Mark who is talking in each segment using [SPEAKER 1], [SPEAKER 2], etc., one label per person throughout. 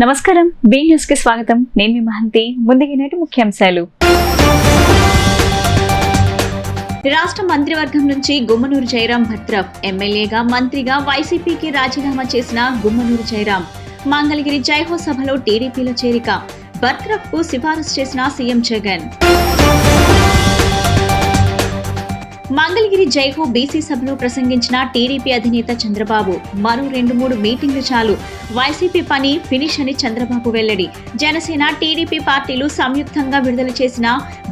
[SPEAKER 1] నమస్కారం, B news కి స్వాగతం. నేను మీ మహంతి. ముందుగా నేటి ముఖ్యాంశాలు. రాష్ట్ర మంత్రివర్గం నుంచి గుమ్మనూరు జయరాం బర్తరఫ్. ఎమ్మెల్యేగా మంత్రిగా వైసీపీకి రాజీనామా చేసిన గుమ్మనూరు జయరాం మంగళగిరి జైహో సభలో టీడీపీలో చేరిక. బర్తరఫ్ కు సిఫారసు చేసిన సీఎం జగన్. మంగళగిరి జైహో బీసీ సభలో ప్రసంగించిన టీడీపీ అధినేత చంద్రబాబు. మరో 2-3 మీటింగ్లు చాలు, వైసీపీ పని ఫినిష్ అని చంద్రబాబు వెల్లడి. జనసేన టీడీపీ పార్టీలు సంయుక్తంగా విడుదల చేసిన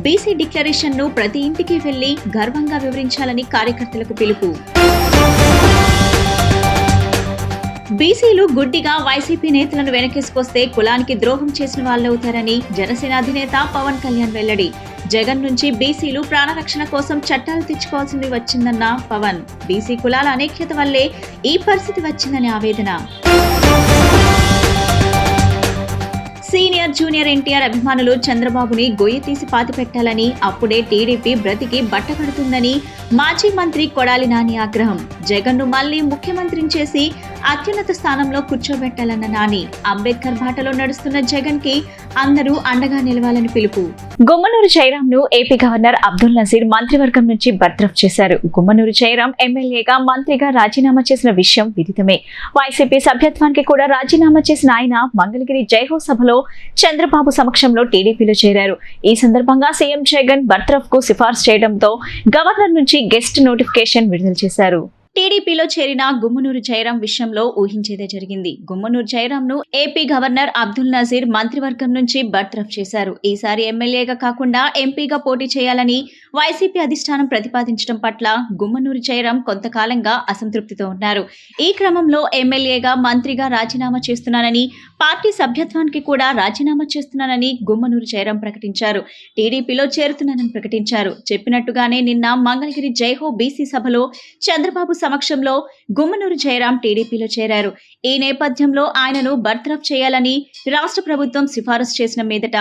[SPEAKER 1] బీసీ డిక్లరేషన్ ను ప్రతి ఇంటికి వెళ్లి గర్వంగా వివరించాలని కార్యకర్తలకు పిలుపు. బీసీలు గుడ్డిగా వైసీపీ నేతలను వెనకేసుకొస్తే కులానికి ద్రోహం చేసిన వాళ్ళవుతారని జనసేన అధినేత పవన్ కళ్యాణ్ వెల్లడి. జగన్ నుంచి బీసీలు ప్రాణరక్షణ కోసం చట్టాలు తెచ్చుకోవాల్సింది వచ్చిందన్న పవన్. బీసీ కులాల అనైక్యత వల్లే ఈ పరిస్థితి వచ్చిందని ఆవేదన. సీనియర్ జూనియర్ ఎన్టీఆర్ అభిమానులు చంద్రబాబుని గొయ్యి తీసి పాతిపెట్టాలని, అప్పుడే టీడీపీ బ్రతికి బట్టకడుతుందని మాజీ మంత్రి కొడాలి నాని ఆగ్రహం. జగన్ ను మళ్లీ ముఖ్యమంత్రిని చేసి అత్యున్నత స్థానంలో కూర్చోబెట్టాలన్న నాని. అంబేద్కర్ బాటలో నడుస్తున్న జగన్ కి అందరూ అండగా నిలవాలని పిలుపు. గుమ్మనూరు జయరాం ను ఏపీ గవర్నర్ అబ్దుల్ నజీర్ మంత్రివర్గం నుంచి బర్తరఫ్ చేశారు. గుమ్మనూరు జయరాం ఎమ్మెల్యేగా మంత్రిగా రాజీనామా చేసిన విషయం విదితమే. వైసీపీ సభ్యత్వానికి కూడా రాజీనామా చేసిన ఆయన మంగళగిరి జైహో సభలో చంద్రబాబు సమక్షంలో టీడీపీలో చేరారు. ఈ సందర్భంగా సీఎం జగన్ బర్తరఫ్ కు సిఫార్సు చేయడంతో గవర్నర్ నుంచి గెస్ట్ నోటిఫికేషన్ విడుదల చేశారు. టీడీపీలో చేరిన గుమ్మనూరు జయరాం విషయంలో ఊహించేదే జరిగింది. గుమ్మనూరు జయరాం ను ఏపీ గవర్నర్ అబ్దుల్ నజీర్ మంత్రివర్గం నుంచి బర్తరఫ్ చేశారు. ఈసారి ఎమ్మెల్యేగా కాకుండా ఎంపీగా పోటీ చేయాలని వైసీపీ అధిష్టానం ప్రతిపాదించడం పట్ల గుమ్మనూరు జయరాం కొంతకాలంగా అసంతృప్తితో ఉన్నారు. ఈ క్రమంలో ఎమ్మెల్యేగా మంత్రిగా రాజీనామా చేస్తున్నానని, పార్టీ సభ్యత్వానికి కూడా రాజీనామా చేస్తున్నానని గుమ్మనూరు జయరాం ప్రకటించారు. టీడీపీలో చేరుతున్నానని ప్రకటించారు. చెప్పినట్టుగానే నిన్న మంగళగిరి జైహో బీసీ సభలో చంద్రబాబు సమక్షంలో గుమ్మనూరు జయరాం టీడీపీలో చేరారు. ఈ నేపథ్యంలో ఆయనను బర్తరఫ్ చేయాలని రాష్ట్ర ప్రభుత్వం సిఫారసు చేసిన మీదట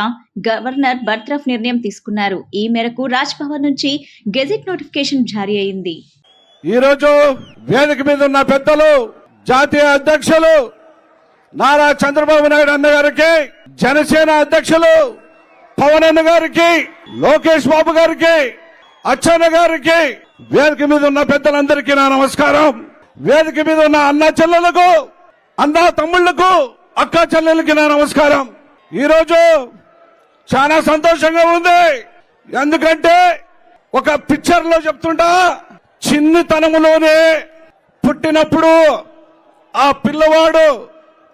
[SPEAKER 1] గవర్నర్ బర్తరఫ్ నిర్ణయం తీసుకున్నారు. ఈ మేరకు రాజ్ భవన్ నుంచి గెజెట్ నోటిఫికేషన్ జారీ అయింది.
[SPEAKER 2] ఈ రోజు వేదిక మీద ఉన్న పెద్దలు, జాతీయ అధ్యక్షులు నారా చంద్రబాబు నాయుడు అన్న గారికి, జనసేన అధ్యక్షులు పవన్ అన్న గారికి, లోకేష్ బాబు గారికి, అచ్చెన్న గారికి, వేదిక మీద ఉన్న పెద్దలందరికీ నా నమస్కారం. వేదిక మీద ఉన్న అన్న చెల్లెలకు, అన్న తమ్ముళ్లకు, అక్క చెల్లెలకి నా నమస్కారం. ఈరోజు చాలా సంతోషంగా ఉంది. ఎందుకంటే ఒక పిక్చర్ లో చెప్తుంటా, చిన్నతనములోనే పుట్టినప్పుడు ఆ పిల్లవాడు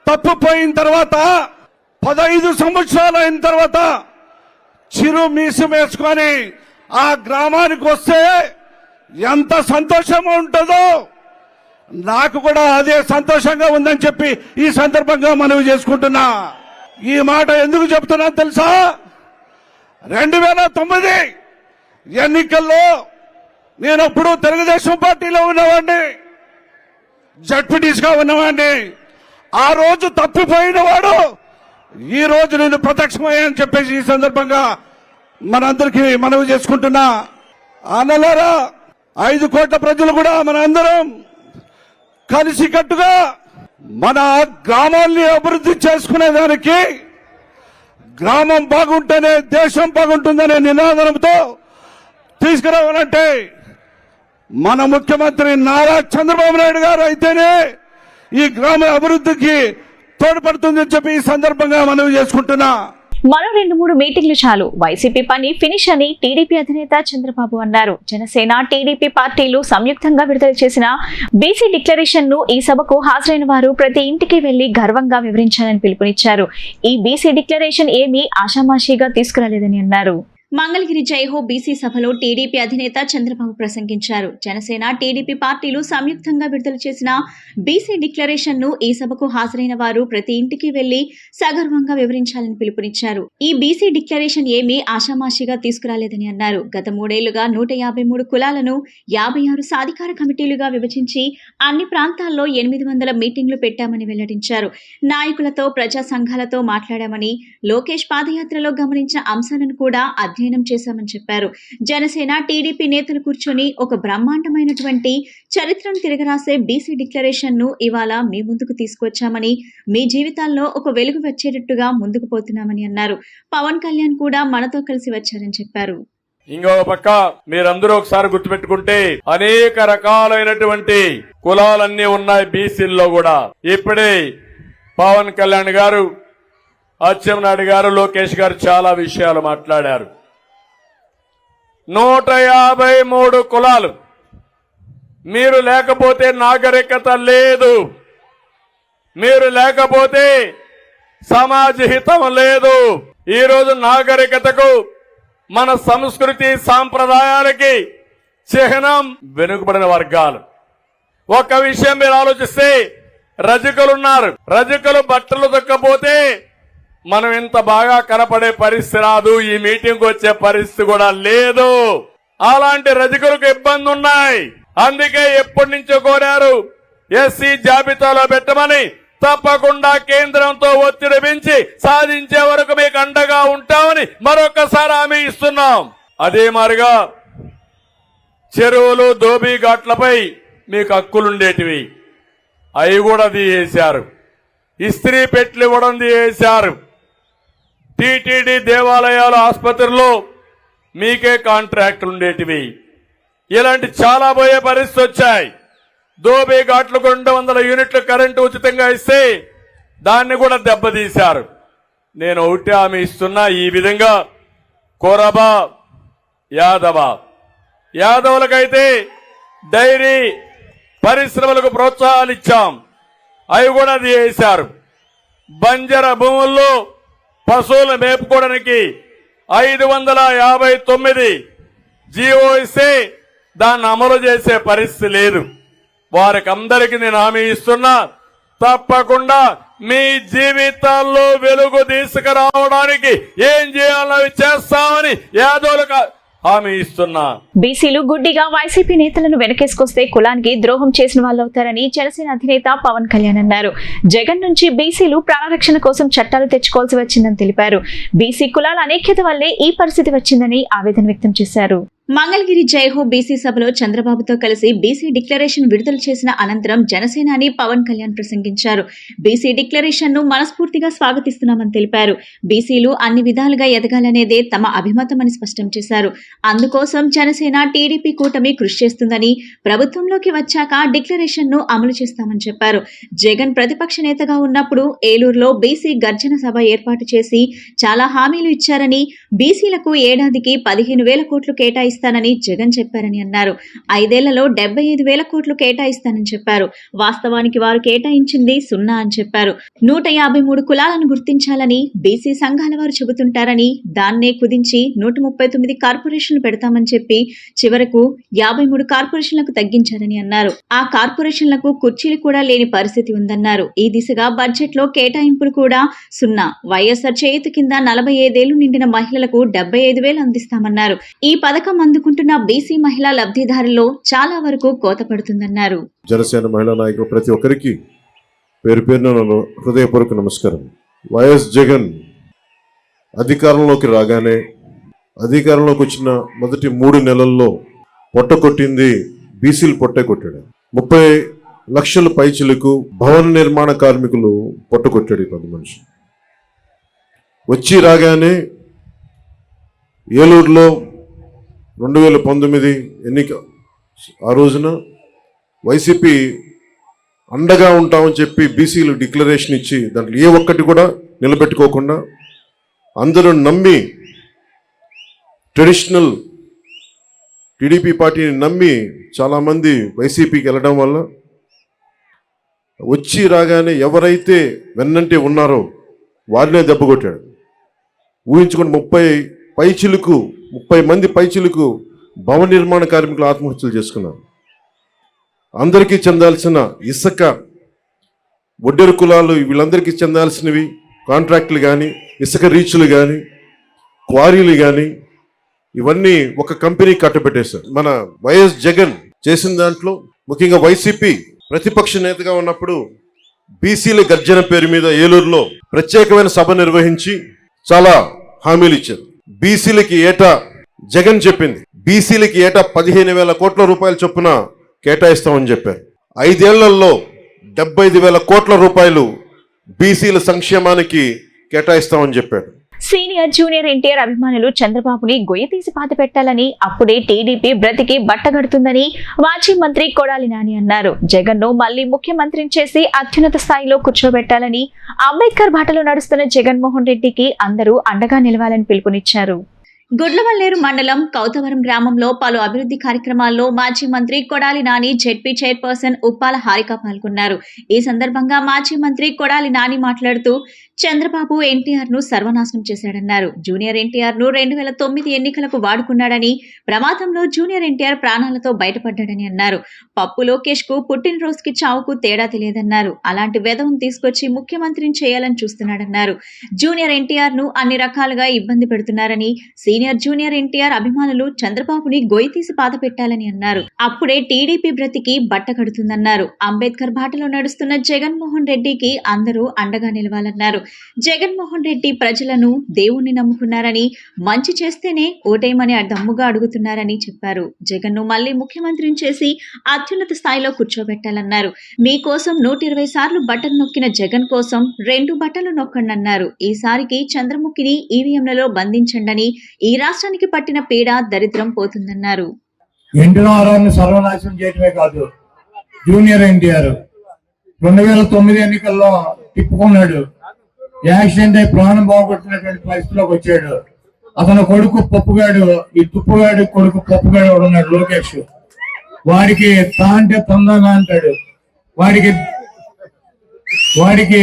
[SPEAKER 2] తప్పిపోయిన తర్వాత 15 సంవత్సరాలు అయిన తర్వాత చిరు మీసం వేసుకొని ఆ గ్రామానికి వస్తే ఎంత సంతోషంగా ఉంటుందో, నాకు కూడా అదే సంతోషంగా ఉందని చెప్పి ఈ సందర్భంగా మనవి చేసుకుంటున్నా. ఈ మాట ఎందుకు చెప్తున్నా తెలుసా? 2009 ఎన్నికల్లో నేనప్పుడు తెలుగుదేశం పార్టీలో ఉన్నవాడిని, జడ్పీటీసీగా ఉన్నవాడిని. ఆ రోజు తప్పిపోయిన వాడు ఈ రోజు నేను ప్రత్యక్షమయ్యాని చెప్పేసి ఈ సందర్భంగా మనందరికీ మనవి చేసుకుంటున్నా. అన్నలారా, 5 కోట్ల ప్రజలు కూడా మన అందరం కలిసికట్టుగా మన గ్రామాల్ని అభివృద్ధి చేసుకునేదానికి, గ్రామం బాగుంటేనే దేశం బాగుంటుందనే నినాదంతో తీసుకురావాలంటే మన ముఖ్యమంత్రి నారా చంద్రబాబు నాయుడు గారు అయితేనే ఈ గ్రామ అభివృద్ధికి తోడ్పడుతుందని చెప్పి ఈ సందర్భంగా మనవి చేసుకుంటున్నా.
[SPEAKER 1] మరో 2-3 మీటింగ్లు చాలు, వైసీపీ పని ఫినిష్ అని టీడీపీ అధినేత చంద్రబాబు అన్నారు. జనసేన టీడీపీ పార్టీలు సంయుక్తంగా విడుదల చేసిన బీసీ డిక్లరేషన్ ను ఈ సభకు హాజరైన వారు ప్రతి ఇంటికి వెళ్లి గర్వంగా వివరించాలని పిలుపునిచ్చారు. ఈ బీసీ డిక్లరేషన్ ఏమీ ఆషామాషీగా తీసుకురాలేదని అన్నారు. మంగళగిరి జైహో బీసీ సభలో టీడీపీ అధినేత చంద్రబాబు ప్రసంగించారు. జనసేన టీడీపీ పార్టీలు సంయుక్తంగా విడుదల చేసిన బీసీ డిక్లరేషన్ ను ఈ సభకు హాజరైన వారు ప్రతి ఇంటికి వెళ్లి సగర్వంగా వివరించాలని పిలుపునిచ్చారు. ఈ బీసీ డిక్లరేషన్ ఏమీ ఆషామాషిగా తీసుకురాలేదని అన్నారు. గత 3 ఏళ్లుగా 153 కులాలను 56 సాధికార కమిటీలుగా విభజించి అన్ని ప్రాంతాల్లో 800 మీటింగ్లు పెట్టామని వెల్లడించారు. నాయకులతో, ప్రజా సంఘాలతో మాట్లాడామని, లోకేష్ పాదయాత్రలో గమనించిన అంశాలను కూడా అధ్యయనం అధ్యయనం చేశామని చెప్పారు. జనసేన టీడీపీ నేతలు కూర్చొని ఒక బ్రహ్మాండమైనటువంటి చరిత్రను తిరగరాసే బీసీ డిక్లరేషన్ ను ఇవాళ మీ ముందుకు తీసుకొచ్చామని, మీ జీవితాల్లో ఒక వెలుగు వచ్చేటట్టుగా ముందుకు పోతున్నామని అన్నారు. పవన్ కళ్యాణ్ కూడా మనతో కలిసి వచ్చారని చెప్పారు.
[SPEAKER 3] ఇంకొక పక్క మీరందరూ ఒకసారి గుర్తుపెట్టుకుంటే అనేక రకాలైనటువంటి కులాలన్నీ ఉన్నాయి బీసీల్లో కూడా. ఇప్పుడే పవన్ కళ్యాణ్ గారు, అచ్చెన్నాయుడు గారు, లోకేష్ గారు చాలా విషయాలు మాట్లాడారు. 153 కులాలు. మీరు లేకపోతే నాగరికత లేదు, మీరు లేకపోతే సమాజ హితం లేదు. ఈరోజు నాగరికతకు, మన సంస్కృతి సాంప్రదాయాలకి చిహ్నం వెనుకబడిన వర్గాలు. ఒక విషయం మీరు ఆలోచిస్తే, రజకులున్నారు. రజకులు బట్టలు దొక్కపోతే మనం ఇంత బాగా కనపడే పరిస్థితి రాదు, ఈ మీటింగ్ వచ్చే పరిస్థితి కూడా లేదు. అలాంటి రజకులకు ఇబ్బంది ఉన్నాయి. అందుకే ఎప్పటి నుంచో కోరారు ఎస్సీ జాబితాలో పెట్టమని. తప్పకుండా కేంద్రంతో ఒత్తిడి పెంచి సాధించే వరకు మీకు అండగా ఉంటామని మరొకసారి హామీ ఇస్తున్నాం. అదే మారిగా చెరువులు, దోబీ ఘాట్లపై మీకు హక్కులుండేటివి, అవి కూడా తీసేశారు. ఇస్త్రీ పెట్లు ఇవ్వడం తీసేశారు. టీటీడీ దేవాలయాలు, ఆసుపత్రుల్లో మీకే కాంట్రాక్టులు ఉండేటివి. ఇలాంటి చాలా పోయే పరిస్థితి వచ్చాయి. దోబీ ఘాట్లకు 200 యూనిట్ల కరెంటు ఉచితంగా ఇస్తే దాన్ని కూడా దెబ్బతీశారు. నేను ఒకటి హామీ ఇస్తున్నా, ఈ విధంగా కొరబ, యాదవులకైతే డైరీ పరిశ్రమలకు ప్రోత్సాహాలు ఇచ్చాం, అవి కూడా తీసేశారు. బంజర భూముల్లో పశువులు మేపుకోవడానికి 559 జీవో ఇస్తే దాన్ని అమలు చేసే పరిస్థితి లేదు. వారికి అందరికీ నేను హామీ ఇస్తున్నా, తప్పకుండా మీ జీవితాల్లో వెలుగు తీసుకురావడానికి ఏం చేయాలో చేస్తామని యాదవులకు హామీ ఇస్తున్నా.
[SPEAKER 1] బీసీలు గుడ్డిగా వైసీపీ నేతలను వెనకేసుకొస్తే కులానికి ద్రోహం చేసిన వాళ్ళవుతారని జనసేన అధినేత పవన్ కళ్యాణ్ అన్నారు. జగన్ నుంచి బీసీలు ప్రాణరక్షణ కోసం చట్టాలు తెచ్చుకోవాల్సి వచ్చిందని తెలిపారు. బీసీ కులాల అనేక్యత వల్లే ఈ పరిస్థితి వచ్చిందని ఆవేదన వ్యక్తం చేశారు. మంగళగిరి జైహో బీసీ సభలో చంద్రబాబుతో కలిసి బీసీ డిక్లరేషన్ విడుదల చేసిన అనంతరం జనసేనాని పవన్ కళ్యాణ్ ప్రసంగించారు. బీసీ డిక్లరేషన్ ను మనస్ఫూర్తిగా స్వాగతిస్తున్నామని తెలిపారు. బీసీలు అన్ని విధాలుగా ఎదగాలనేదే తమ అభిమతమని స్పష్టం చేశారు. అందుకోసం జనసేన టీడీపీ కూటమి కృషి చేస్తుందని, ప్రభుత్వంలోకి వచ్చాక డిక్లరేషన్ ను అమలు చేస్తామని చెప్పారు. జగన్ ప్రతిపక్ష నేతగా ఉన్నప్పుడు ఏలూరులో బీసీ గర్జన సభ ఏర్పాటు చేసి చాలా హామీలు ఇచ్చారని, బీసీలకు ఏడాదికి 15,000 కోట్లు కేటాయిస్తానని జగన్ చెప్పారని అన్నారు. 5 ఏళ్లలో 75,000 కోట్లు కేటాయిస్తానని చెప్పారు. వాస్తవానికి వారు కేటాయించింది 0 అని చెప్పారు. 153 కులాలను గుర్తించాలని బీసీ సంఘాల వారు చెబుతుంటారని, దాన్నే కుదించి 139 కార్పొరేషన్లు పెడతామని చెప్పి చివరకు 53 కార్పొరేషన్లకు తగ్గించారని అన్నారు. ఆ కార్పొరేషన్లకు కుర్చీలు కూడా లేని పరిస్థితి ఉందన్నారు. ఈ దిశగా బడ్జెట్ లో కేటాయింపులు కూడా 0. వైఎస్ఆర్ చేయూత కింద 45 ఏళ్లు నిండిన మహిళలకు 75,000 అందిస్తామన్నారు. ఈ పథకం అందుకుంటున్న బీసీ మహిళా లబ్ధిదారుల్లో చాలా వరకు కోత పడుతుందన్నారు.
[SPEAKER 4] జనసేన మహిళా నాయకులు ప్రతి ఒక్కరికి పేరు పేరున హృదయపూర్వక నమస్కారం. వైఎస్ జగన్ అధికారంలోకి రాగానే, అధికారంలోకి వచ్చిన మొదటి 3 నెలల్లో పొట్ట కొట్టింది బీసీలు పొట్టే కొట్టాడు. 30 లక్షల పైచిలకు భవన నిర్మాణ కార్మికులు పొట్ట కొట్టాడు. 10 మనిషి వచ్చి రాగానే ఏలూరులో 2019 ఎన్నిక, ఆ రోజున వైసీపీ అండగా ఉంటామని చెప్పి బీసీలు డిక్లరేషన్ ఇచ్చి దాంట్లో ఏ ఒక్కటి కూడా నిలబెట్టుకోకుండా అందరూ నమ్మి, ట్రెడిషనల్ టీడీపీ పార్టీని నమ్మి చాలామంది వైసీపీకి వెళ్ళడం వల్ల వచ్చి రాగానే ఎవరైతే వెన్నంటే ఉన్నారో వారినే దెబ్బ కొట్టాడు. ఊహించుకుని 30 మంది పైచిలకు భవన నిర్మాణ కార్మికులు ఆత్మహత్యలు చేసుకున్నారు. అందరికీ చెందాల్సిన ఇసుక, ఒడ్డెరు కులాలు, వీళ్ళందరికీ చెందాల్సినవి కాంట్రాక్టులు కానీ, ఇసుక రీచ్లు కానీ, క్వారీలు కానీ, ఇవన్నీ ఒక కంపెనీ కట్టబెట్టేశారు. మన వైఎస్ జగన్ చేసిన దాంట్లో ముఖ్యంగా వైసీపీ ప్రతిపక్ష నేతగా ఉన్నప్పుడు బీసీల గర్జన పేరు మీద ఏలూరులో ప్రత్యేకమైన సభ నిర్వహించి చాలా హామీలు ఇచ్చారు. బీసీలకి ఏటా జగన్ చెప్పింది బీసీలకి ఏటా 15,000 కోట్ల రూపాయల చొప్పున కేటాయిస్తామని చెప్పారు. 5 ఏళ్లలో 75,000 కోట్ల రూపాయలు బీసీల సంక్షేమానికి కేటాయిస్తామని చెప్పాడు.
[SPEAKER 1] సీనియర్ జూనియర్ ఎన్టీఆర్ అభిమానులు చంద్రబాబుని గొయ్యి తీసి పాత పెట్టాలని, అప్పుడే టీడీపీ బ్రతికి బట్టగడుతుందని మాజీ మంత్రి కొడాలి నాని అన్నారు. జగన్ ను మళ్లీ ముఖ్యమంత్రిని చేసి అత్యున్నత స్థాయిలో కూర్చోబెట్టాలని, అంబేద్కర్ బాటలో నడుస్తున్న జగన్మోహన్ రెడ్డికి అందరూ అండగా నిలవాలని పిలుపునిచ్చారు. గుడ్లవల్లేరు మండలం కౌతవరం గ్రామంలో పలు అభివృద్ధి కార్యక్రమాల్లో మాజీ మంత్రి కొడాలి నాని, జెడ్పీ చైర్పర్సన్ ఉప్పాల హారిక పాల్గొన్నారు. ఈ సందర్భంగా మాజీ మంత్రి కొడాలి నాని మాట్లాడుతూ చంద్రబాబు ఎన్టీఆర్ ను సర్వనాశనం చేశాడన్నారు. జూనియర్ ఎన్టీఆర్ ను 2009 ఎన్నికలకు వాడుకున్నాడని, ప్రమాదంలో జూనియర్ ఎన్టీఆర్ ప్రాణాలతో బయటపడ్డాడని అన్నారు. పప్పు లోకేష్ కు పుట్టినరోజుకి చావుకు తేడా తెలియదన్నారు. అలాంటి వెధవం తీసుకొచ్చి ముఖ్యమంత్రిని చేయాలని చూస్తున్నాడన్నారు. జూనియర్ ఎన్టీఆర్ ను అన్ని రకాలుగా ఇబ్బంది పెడుతున్నారని, సీనియర్ జూనియర్ ఎన్టీఆర్ అభిమానులు చంద్రబాబుని గొయ్యి తీసి పాత పెట్టాలని అన్నారు. అప్పుడే టీడీపీ బ్రతికి బట్ట కడుతుందన్నారు. అంబేద్కర్ బాటలో నడుస్తున్న జగన్మోహన్ రెడ్డికి అందరూ అండగా నిలవాలన్నారు. జగన్మోహన్ రెడ్డి ప్రజలను దేవుణ్ణి నమ్ముకున్నారని, మంచి చేస్తేనే ఓటేయమని దమ్ముగా అడుగుతున్నారని చెప్పారు. జగన్ ను మళ్లీ ముఖ్యమంత్రిని చేసి అత్యున్నత స్థాయిలో కూర్చోబెట్టాలన్నారు. మీకోసం 120 సార్లు బటన్ నొక్కిన జగన్ కోసం 2 బటన్లు నొక్కండన్నారు. ఈసారికి చంద్రముఖిని ఈవీఎంలలో బంధించండని, ఈ రాష్ట్రానికి పట్టిన పీడ దరిద్రం పోతుందన్నారు.
[SPEAKER 5] ఎన్టీఆర్ని సర్వనాశనం చేయటమే కాదు, జూనియర్ ఎన్టీఆర్ 2009 ఎన్నికల్లో తిప్పుకున్నాడు. యాక్సిడెంట్ అయి ప్రాణం బాగుపడుతున్నటువంటి పరిస్థితిలోకి వచ్చాడు. అతను కొడుకు పప్పుగాడు, ఈ తుప్పుగాడు కొడుకు పప్పుగాడు ఉన్నాడు లోకేష్. వాడికి తా అంటే తొందరగా అంటాడు. వాడికి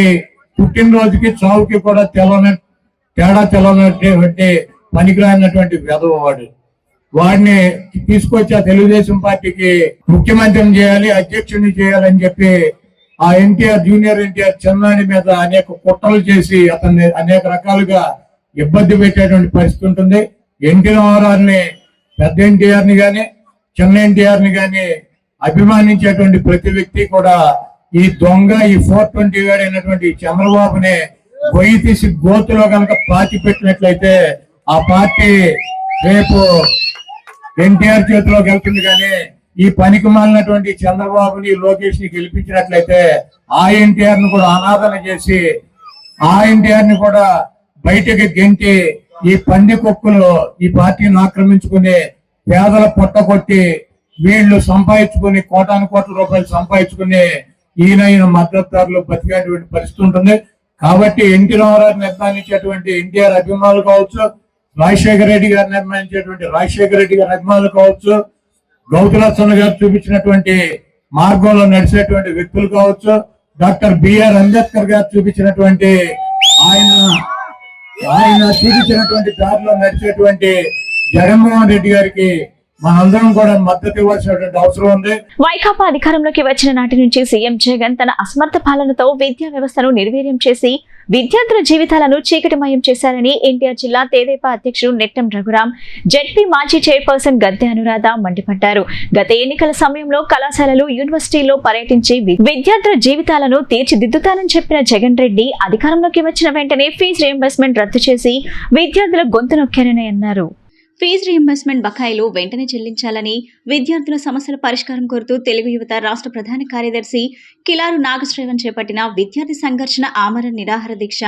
[SPEAKER 5] పుట్టినరోజుకి చావుకి కూడా తేడా తెలవనటువంటి పనికిరానటువంటి వెధవ వాడు. వాడిని తీసుకొచ్చి ఆ తెలుగుదేశం పార్టీకి ముఖ్యమంత్రిని చేయాలి, అధ్యక్షుడిని చేయాలని చెప్పి ఆ ఎన్టీఆర్ జూనియర్ ఎన్టీఆర్ చిన్నాని మీద అనేక కుట్రలు చేసి అతన్ని అనేక రకాలుగా ఇబ్బంది పెట్టేటువంటి పరిస్థితి ఉంటుంది. ఎన్టీఆర్ని, పెద్ద ఎన్టీఆర్ ని గాని చిన్న ఎన్టీఆర్ ని గాని అభిమానించేటువంటి ప్రతి వ్యక్తి కూడా ఈ దొంగ, ఈ 420 గాడు అయినటువంటి చంద్రబాబుని గొయ్యి తీసి గోతులో కనుక పాతి పెట్టినట్లయితే ఆ పార్టీ రేపు ఎన్టీఆర్ చేతిలోకి వెళ్తుంది. కానీ ఈ పనికి మాలినటువంటి చంద్రబాబుని, లోకేష్ ని గెలిపించినట్లయితే ఆ ఎన్టీఆర్ ను కూడా అనాదరణ చేసి, ఆ ఎన్టీఆర్ ని కూడా బయటకి గెంటి ఈ పంది కుక్కలు ఈ పార్టీని ఆక్రమించుకుని పేదల పొట్టగొట్టి వీళ్ళు సంపాదించుకుని కోటాను కోట్ల రూపాయలు సంపాదించుకుని ఈయన మద్దతుదారులు బతికేటువంటి పరిస్థితి ఉంటుంది. కాబట్టి ఎన్టీ రామారావు నిర్మాణించేటువంటి ఎన్టీఆర్ అభిమానులు కావచ్చు, రాజశేఖర రెడ్డి గారు నిర్మాణించేటువంటి రాజశేఖర రెడ్డి గారి అభిమానులు కావచ్చు, గౌతులచ్చన్న గారు చూపించినటువంటి మార్గంలో నడిచేటువంటి వ్యక్తులు కావచ్చు, డాక్టర్ బిఆర్ అంబేద్కర్ గారు చూపించినటువంటి ఆయన చూపించినటువంటి దారిలో నడిచేటువంటి జగన్మోహన్ రెడ్డి గారికి మనందరం కూడా మద్దతు ఇవ్వాల్సినటువంటి అవసరం ఉంది.
[SPEAKER 1] వైకాపా అధికారంలోకి వచ్చిన నాటి నుంచి సీఎం జగన్ తన అసమర్థ పాలనతో విద్యా వ్యవస్థను నిర్వీర్యం చేసి విద్యార్థుల జీవితాలను చీకటిమయం చేశారని ఎన్టీఆర్ జిల్లా తెదేపా అధ్యక్షుడు నెట్టెం రఘురాం, జెడ్పీ మాజీ చైర్పర్సన్ గద్దె అనురాధ మండిపడ్డారు. గత ఎన్నికల సమయంలో కళాశాలలు, యూనివర్సిటీల్లో పర్యటించి విద్యార్థుల జీవితాలను తీర్చిదిద్దుతానని చెప్పిన జగన్ రెడ్డి అధికారంలోకి వచ్చిన వెంటనే ఫీజు రీయింబర్స్మెంట్ రద్దు చేసి విద్యార్థుల గొంతు నొక్కారని అన్నారు. ఫీజు రీయింబర్స్మెంట్ బకాయిలు వెంటనే చెల్లించాలని, విద్యార్థుల సమస్యల పరిష్కారం కోరుతూ తెలుగు యువత రాష్ట్ర ప్రధాన కార్యదర్శి కిలారు నాగశ్రేవన్ చేపట్టిన విద్యార్థి సంఘర్షణ ఆమరణ నిరాహార దీక్ష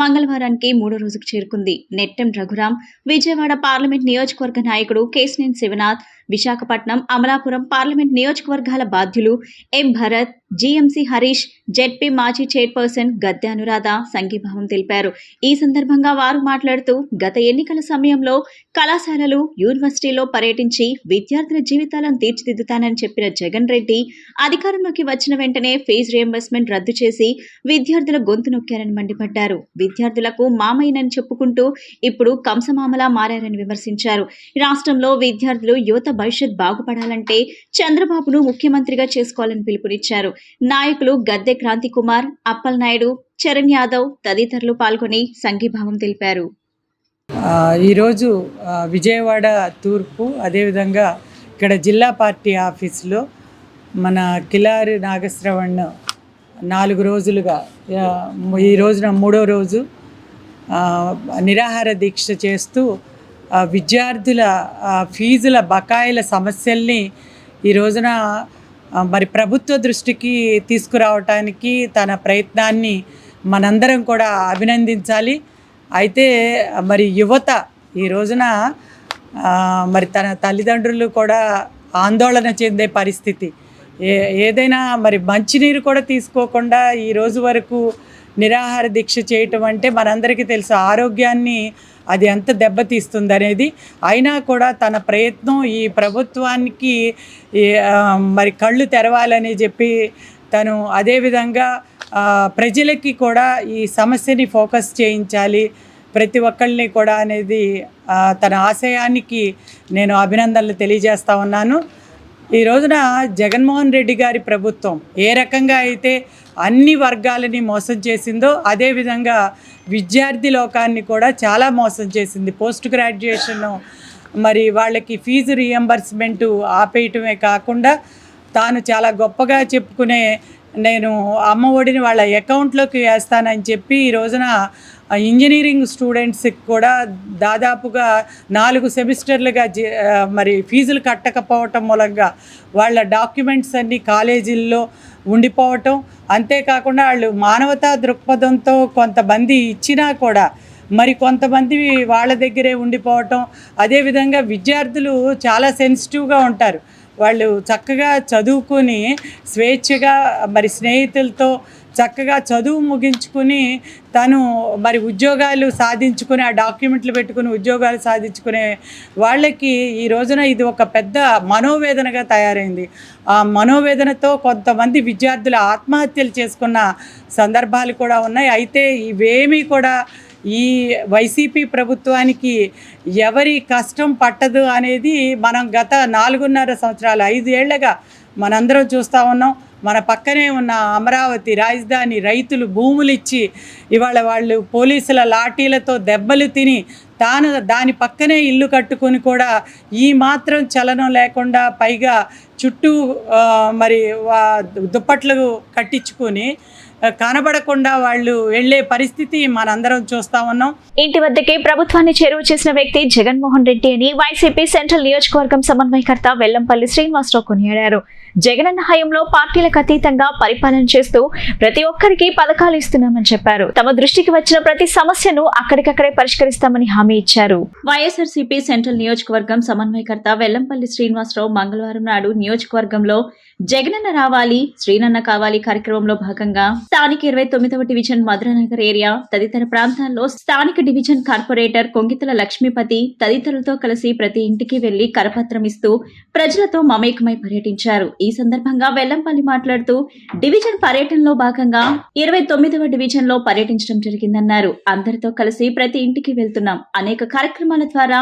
[SPEAKER 1] మంగళవారానికి 3వ రోజుకు చేరుకుంది. నెట్టెం రఘురాం, విజయవాడ పార్లమెంట్ నియోజకవర్గ నాయకుడు కేశినేని శివనాథ్, విశాఖపట్నం, అమలాపురం పార్లమెంట్ నియోజకవర్గాల బాధ్యులు ఎం భరత్, జీఎంసీ హరీష్, జెడ్పీ మాజీ చైర్పర్సన్ గద్దె అనురాధ సంఘీభావం తెలిపారు. ఈ సందర్భంగా వారు మాట్లాడుతూ గత ఎన్నికల సమయంలో కళాశాలలు, యూనివర్సిటీల్లో పర్యటించి విద్యార్థుల జీవితాలను తీర్చిదిద్దుతానని చెప్పిన జగన్ రెడ్డి అధికారంలోకి వచ్చిన వెంటనే ఫీజు రీయింబర్స్మెంట్ రద్దు చేసి విద్యార్థుల గొంతు నొక్కారని మండిపడ్డారు. విద్యార్థులకు మామయ్యనని చెప్పుకుంటూ ఇప్పుడు కంసమామలా మారారని విమర్శించారు. రాష్ట్రంలో విద్యార్థులు, యువత భవిష్యత్ బాగుపడాలంటే చంద్రబాబును ముఖ్యమంత్రిగా చేసుకోవాలని పిలుపునిచ్చారు. నాయకులు గద్దె క్రాంతి కుమార్, అప్పల్ నాయుడు, చరణ్ యాదవ్ తదితరులు పాల్గొని సంఘీభావం తెలిపారు.
[SPEAKER 6] ఈరోజు విజయవాడ తూర్పు, అదేవిధంగా ఇక్కడ జిల్లా పార్టీ ఆఫీసులో మన కిలారి నాగశ్రవణ్ 4 రోజులుగా ఈ రోజున 3వ రోజు నిరాహార దీక్ష చేస్తూ విద్యార్థుల ఫీజుల బకాయిల సమస్యల్ని ఈ రోజున మరి ప్రభుత్వ దృష్టికి తీసుకురావటానికి తన ప్రయత్నాన్ని మనందరం కూడా అభినందించాలి. అయితే మరి యువత ఈ రోజున మరి తన తల్లిదండ్రులు కూడా ఆందోళన చెందే పరిస్థితి. ఏదైనా మరి మంచినీరు కూడా తీసుకోకుండా ఈ రోజు వరకు నిరాహార దీక్ష చేయటం అంటే మనందరికీ తెలుసు ఆరోగ్యాన్ని అది ఎంత దెబ్బతీస్తుంది అనేది. అయినా కూడా తన ప్రయత్నం ఈ ప్రభుత్వానికి మరి కళ్ళు తెరవాలని చెప్పి తను అదేవిధంగా ప్రజలకి కూడా ఈ సమస్యని ఫోకస్ చేయించాలి ప్రతి ఒక్కళ్ళని కూడా అనేది తన ఆశయానికి నేను అభినందనలు తెలియజేస్తా ఉన్నాను. ఈ రోజున జగన్మోహన్ రెడ్డి గారి ప్రభుత్వం ఏ రకంగా అయితే అన్ని వర్గాలని మోసం చేసిందో అదేవిధంగా విద్యార్థి లోకాన్ని కూడా చాలా మోసం చేసింది. పోస్ట్ గ్రాడ్యుయేషన్ మరి వాళ్ళకి ఫీజు రీఎంబర్స్మెంటు ఆపేయటమే కాకుండా తాను చాలా గొప్పగా చెప్పుకునే నేను అమ్మ ఒడిని వాళ్ళ అకౌంట్లోకి వేస్తానని చెప్పి ఈ రోజున ఇంజనీరింగ్ స్టూడెంట్స్కి కూడా దాదాపుగా 4 సెమిస్టర్లుగా మరి ఫీజులు కట్టకపోవటం మూలంగా వాళ్ళ డాక్యుమెంట్స్ అన్నీ కాలేజీల్లో ఉండిపోవటం, అంతేకాకుండా వాళ్ళు మానవతా దృక్పథంతో కొంతమంది ఇచ్చినా కూడా మరి కొంతమంది వాళ్ళ దగ్గరే ఉండిపోవటం. అదేవిధంగా విద్యార్థులు చాలా సెన్సిటివ్గా ఉంటారు. వాళ్ళు చక్కగా చదువుకుని స్వేచ్ఛగా మరి స్నేహితులతో చక్కగా చదువు ముగించుకుని తను మరి ఉద్యోగాలు సాధించుకుని ఆ డాక్యుమెంట్లు పెట్టుకుని ఉద్యోగాలు సాధించుకునే వాళ్ళకి ఈ రోజున ఇది ఒక పెద్ద మనోవేదనగా తయారైంది. ఆ మనోవేదనతో కొంతమంది విద్యార్థులు ఆత్మహత్యలు చేసుకున్న సందర్భాలు కూడా ఉన్నాయి. అయితే ఇవేమీ కూడా ఈ వైసీపీ ప్రభుత్వానికి ఎవరి కష్టం పట్టదు అనేది మనం గత 4.5 సంవత్సరాలు 5 ఏళ్లుగా మనందరం చూస్తూ ఉన్నాం. మన పక్కనే ఉన్న అమరావతి రాజధాని రైతులు భూములు ఇచ్చి ఇవాళ వాళ్ళు పోలీసుల లాఠీలతో దెబ్బలు తిని తాను దాని పక్కనే ఇల్లు కట్టుకొని కూడా ఈ మాత్రం చలనం లేకుండా పైగా చుట్టూ మరి దుప్పట్లు కట్టించుకొని కనబడకుండా వాళ్ళు వెళ్లే పరిస్థితి మనందరం చూస్తా ఉన్నాం.
[SPEAKER 1] ఇంటి వద్దకే ప్రభుత్వాన్ని చేరువ చేసిన వ్యక్తి జగన్మోహన్ రెడ్డి అని వైసీపీ సెంట్రల్ నియోజకవర్గం సమన్వయకర్త వెల్లంపల్లి శ్రీనివాసరావు కొనియాడారు. జగనన్న హయాంలో పార్టీలకు అతీతంగా పరిపాలన చేస్తూ ప్రతి ఒక్కరికి పథకాలు ఇస్తున్నామని చెప్పారు. తమ దృష్టికి వచ్చిన ప్రతి సమస్యను అక్కడికక్కడే పరిష్కరిస్తామని హామీ ఇచ్చారు. వైఎస్ఆర్సీపీ సెంట్రల్ నియోజకవర్గం సమన్వయకర్త వెల్లంపల్లి శ్రీనివాసరావు మంగళవారం నాడు నియోజకవర్గంలో జగనన్న రావాలి శ్రీనన్న కావాలి కార్యక్రమంలో భాగంగా స్థానిక 29వ డివిజన్ మధురానగర్ ఏరియా తదితర ప్రాంతాల్లో స్థానిక డివిజన్ కార్పొరేటర్ కొంగితల లక్ష్మీపతి తదితరులతో కలిసి ప్రతి ఇంటికి వెళ్లి కరపత్రం ఇస్తూ ప్రజలతో మమేకమై పర్యటించారు. ఈ సందర్భంగా వెల్లంపల్లి మాట్లాడుతూ డివిజన్ పర్యటనలో భాగంగా 29వ డివిజన్ లో పర్యటించడం జరిగిందన్నారు. అందరితో కలిసి ప్రతి ఇంటికి వెళ్తున్నాం. అనేక కార్యక్రమాల ద్వారా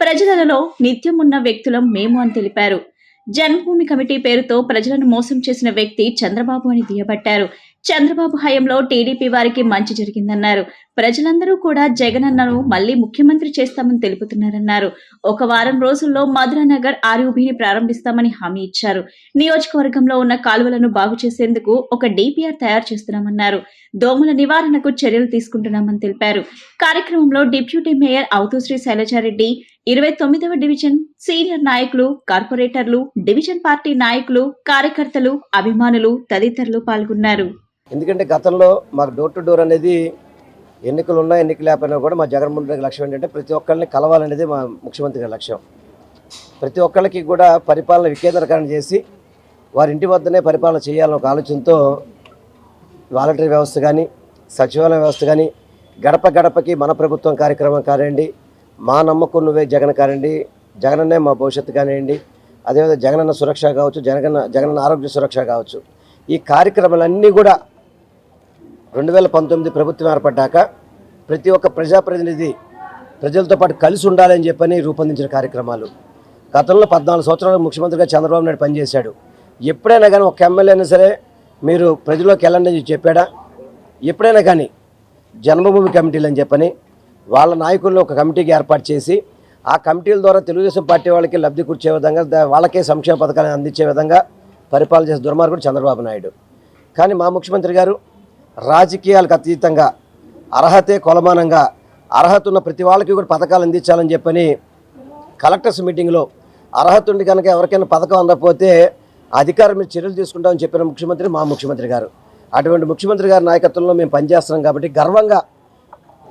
[SPEAKER 1] ప్రజలలో నిత్యం ఉన్న వ్యక్తులం మేము అని తెలిపారు. జన్మభూమి కమిటీ పేరుతో ప్రజలను మోసం చేసిన వ్యక్తి చంద్రబాబు అని దుయ్యబట్టారు. చంద్రబాబు హయాంలో టీడీపీ వారికి మంచి జరిగిందన్నారు. ప్రజలందరూ కూడా జగనన్నను మళ్లీ ముఖ్యమంత్రి చేస్తామని తెలుపుతున్నారన్నారు. 1 వారం రోజుల్లో మధురానగర్ ఆర్యూబీని ప్రారంభిస్తామని హామీ ఇచ్చారు. నియోజకవర్గంలో ఉన్న కాలువలను బాగు చేసేందుకు ఒక డిపిఆర్ తయారు చేస్తున్నామన్నారు. దోమల నివారణకు చర్యలు తీసుకుంటున్నామని తెలిపారు. కార్యక్రమంలో డిప్యూటీ మేయర్ అవుతూశ్రీ శైలజారెడ్డి, 29వ డివిజన్ సీనియర్ నాయకులు, కార్పొరేటర్లు, డివిజన్ పార్టీ నాయకులు, కార్యకర్తలు, అభిమానులు తదితరులు పాల్గొన్నారు.
[SPEAKER 7] ఎందుకంటే గతంలో మాకు డోర్ టు డోర్ అనేది ఎన్నికలు ఉన్నా ఎన్నికలు లేకపోయినా కూడా మా జగన్మోహన్ రెడ్డి లక్ష్యం ఏంటంటే ప్రతి ఒక్కరిని కలవాలనేది మా ముఖ్యమంత్రి గారి లక్ష్యం. ప్రతి ఒక్కరికి కూడా పరిపాలన వికేంద్రీకరణ చేసి వారి ఇంటి వద్దనే పరిపాలన చేయాలనే ఒక ఆలోచనతో వాలంటరీ వ్యవస్థ కానీ సచివాలయ వ్యవస్థ కానీ గడప గడపకి మన ప్రభుత్వం కార్యక్రమం కానివ్వండి, మా నమ్మకం నువ్వే జగన్ కానివ్వండి, జగనన్నే మా భవిష్యత్తు కానివ్వండి, అదేవిధంగా జగనన్న సురక్ష కావచ్చు, జగనన్న ఆరోగ్య సురక్ష కావచ్చు, ఈ కార్యక్రమాలన్నీ కూడా 2019 ప్రభుత్వం ఏర్పడ్డాక ప్రతి ఒక్క ప్రజాప్రతినిధి ప్రజలతో పాటు కలిసి ఉండాలని చెప్పని రూపొందించిన కార్యక్రమాలు. గతంలో 14 సంవత్సరాలు ముఖ్యమంత్రిగా చంద్రబాబు నాయుడు పనిచేశాడు. ఎప్పుడైనా కానీ ఒక ఎమ్మెల్యే అయినా సరే మీరు ప్రజల్లోకి వెళ్ళండి అని చెప్పాడా? ఎప్పుడైనా కానీ జన్మభూమి కమిటీలు అని చెప్పని వాళ్ళ నాయకుల్లో ఒక కమిటీకి ఏర్పాటు చేసి ఆ కమిటీల ద్వారా తెలుగుదేశం పార్టీ వాళ్ళకి లబ్ధి కూర్చే విధంగా వాళ్ళకే సంక్షేమ పథకాలను అందించే విధంగా పరిపాలన చేసే దుర్మార్గుడు చంద్రబాబు నాయుడు. కానీ మా ముఖ్యమంత్రి గారు రాజకీయాలకు అతీతంగా అర్హతే కొలమానంగా అర్హత ఉన్న ప్రతి వాళ్ళకి కూడా పథకాలు అందించాలని చెప్పని కలెక్టర్స్ మీటింగ్లో అర్హత ఉండి కనుక ఎవరికైనా పథకం అందకపోతే అధికారం మీద చర్యలు తీసుకుంటామని చెప్పిన ముఖ్యమంత్రి మా ముఖ్యమంత్రి గారు. అటువంటి ముఖ్యమంత్రి గారి నాయకత్వంలో మేము పనిచేస్తున్నాం కాబట్టి గర్వంగా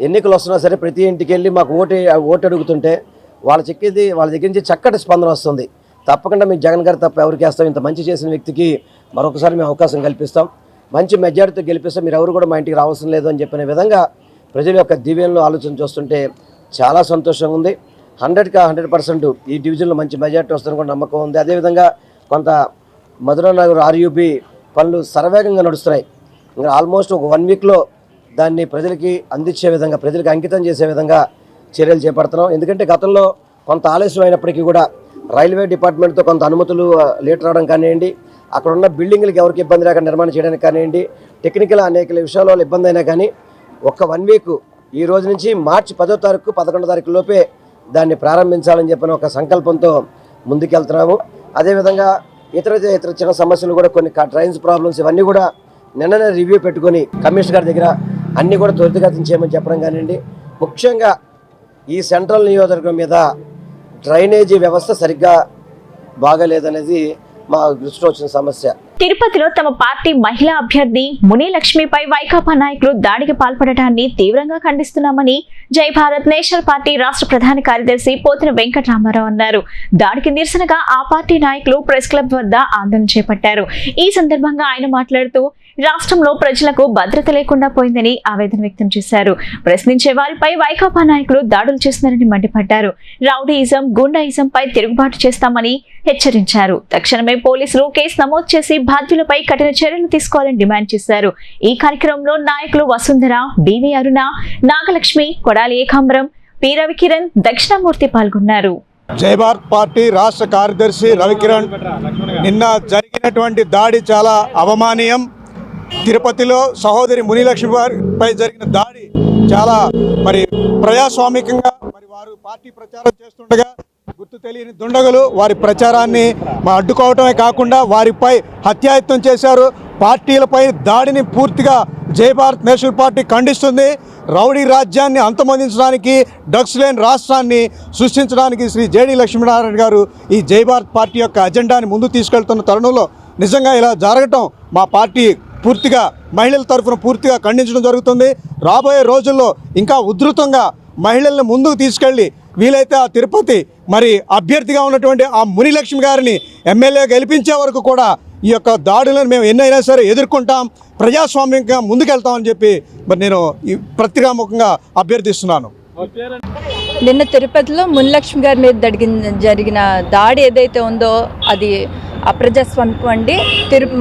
[SPEAKER 7] ఎన్నికలు వస్తున్నా సరే ప్రతి ఇంటికి వెళ్ళి మాకు ఓటు అడుగుతుంటే వాళ్ళ దగ్గర నుంచి చక్కటి స్పందన వస్తుంది. తప్పకుండా మేము జగన్ గారు తప్ప ఎవరికి వేస్తాం, ఇంత మంచి చేసిన వ్యక్తికి మరొకసారి మేము అవకాశం కల్పిస్తాం, మంచి మెజారిటీతో గెలిపిస్తాం, మీరు ఎవరు కూడా మా ఇంటికి రావాల్సిన లేదు అని చెప్పిన విధంగా ప్రజల యొక్క దీవెనలో ఆలోచన చూస్తుంటే చాలా సంతోషంగా ఉంది. 100కి 100% ఈ డివిజన్లో మంచి మెజారిటీ వస్తుందని కూడా నమ్మకం ఉంది. అదేవిధంగా కొంత మధురానగర్ ఆర్యూబీ పనులు సర్వేగంగా నడుస్తున్నాయి. ఇంకా ఆల్మోస్ట్ ఒక 1 వీక్లో దాన్ని ప్రజలకి అందించే విధంగా, ప్రజలకు అంకితం చేసే విధంగా చర్యలు చేపడుతున్నాం. ఎందుకంటే గతంలో కొంత ఆలస్యం అయినప్పటికీ కూడా రైల్వే డిపార్ట్మెంట్తో కొంత అనుమతులు లేట్ రావడం కానివ్వండి, అక్కడ ఉన్న బిల్డింగ్లకు ఎవరికి ఇబ్బంది లేకుండా నిర్మాణం చేయడానికి కానివ్వండి, టెక్నికల్ అనేక విషయాల ఇబ్బంది అయినా కానీ ఒక్క 1 వీక్ ఈ రోజు నుంచి మార్చి 10వ తారీఖు 11వ తారీఖు లోపే దాన్ని ప్రారంభించాలని చెప్పిన ఒక సంకల్పంతో ముందుకెళ్తున్నాము. అదేవిధంగా ఇతర చిన్న సమస్యలు కూడా కొన్ని డ్రైన్స్ ప్రాబ్లమ్స్ ఇవన్నీ కూడా నిన్ననే రివ్యూ పెట్టుకొని కమిషనర్ గారి దగ్గర అన్నీ కూడా త్వరితగతిన చేయమని చెప్పడం కానివ్వండి. ముఖ్యంగా ఈ సెంట్రల్ నియోజకవర్గం మీద డ్రైనేజీ వ్యవస్థ సరిగ్గా బాగాలేదనేది మా దృష్టిలో వచ్చిన సమస్య.
[SPEAKER 1] తిరుపతిలో తమ పార్టీ మహిళా అభ్యర్థి మునిలక్ష్మిపై వైకాపా నాయకులు దాడికి పాల్పడటాన్ని తీవ్రంగా ఖండిస్తున్నామని జై భారత్ నేషనల్ పార్టీ రాష్ట్ర ప్రధాన కార్యదర్శి పోతిన వెంకటరామారావు అన్నారు. దాడికి నిరసనగా ఆ పార్టీ నాయకులు ప్రెస్ క్లబ్ వద్ద ఆందోళన చేపట్టారు. ఈ సందర్భంగా ఆయన మాట్లాడుతూ రాష్ట్రంలో ప్రజలకు భద్రత లేకుండా పోయిందని ఆవేదన వ్యక్తం చేశారు. ప్రశ్నించే వారిపై వైకాపా నాయకులు దాడులు చేస్తున్నారని మండిపడ్డారు. రౌడీయిజం, గుండాయిజంపై తిరుగుబాటు చేస్తామని హెచ్చరించారు. తక్షణమే పోలీసులు కేసు నమోదు చేసి బాధ్యులపై కఠిన చర్యలు తీసుకోవాలని డిమాండ్ చేశారు. ఈ కార్యక్రమంలో నాయకులు వసుంధర, బివి అరుణ, నాగలక్ష్మి, కొడాలి ఏకాంబరం, పి రవికిరణ్, దక్షిణామూర్తి పాల్గొన్నారు.
[SPEAKER 8] జై భారత్ పార్టీ రాష్ట్ర కార్యదర్శి రవికిరణ్. నిన్న జరిగినటువంటి దాడి చాలా అవమానీయం. తిరుపతిలో సహోదరి మునిలక్ష్మిపై జరిగిన దాడి చాలా ప్రజాస్వామికంగా వారు పార్టీ ప్రచారం చేస్తుండగా గుర్తు తెలియని దుండగులు వారి ప్రచారాన్ని అడ్డుకోవటమే కాకుండా వారిపై హత్యాయత్నం చేశారు. పార్టీలపై దాడిని పూర్తిగా జై భారత్ నేషనల్ పార్టీ ఖండిస్తుంది. రౌడీ రాజ్యాన్ని అంతమొందించడానికి, డ్రగ్స్ లేని రాష్ట్రాన్ని సృష్టించడానికి శ్రీ జేడి లక్ష్మీనారాయణ గారు ఈ జై భారత్ పార్టీ యొక్క అజెండాని ముందు తీసుకెళ్తున్న తరుణంలో నిజంగా ఇలా జరగటం మా పార్టీ పూర్తిగా మహిళల తరఫున పూర్తిగా ఖండించడం జరుగుతుంది. రాబోయే రోజుల్లో ఇంకా ఉధృతంగా మహిళల్ని ముందుకు తీసుకెళ్ళి వీలైతే ఆ తిరుపతి అభ్యర్థిగా ఉన్నటువంటి ఆ మునిలక్ష్మి గారిని ఎమ్మెల్యే గెలిపించే వరకు కూడా ఈ యొక్క దాడులను మేము ఎన్నైనా సరే ఎదుర్కొంటాం, ప్రజాస్వామ్యంగా ముందుకెళ్తామని చెప్పి నేను ఈ పత్రికాముఖంగా అభ్యర్థిస్తున్నాను.
[SPEAKER 9] నిన్న తిరుపతిలో మునిలక్ష్మి గారి మీద జరిగిన దాడి ఏదైతే ఉందో అది అప్రజాస్వామికం అండి.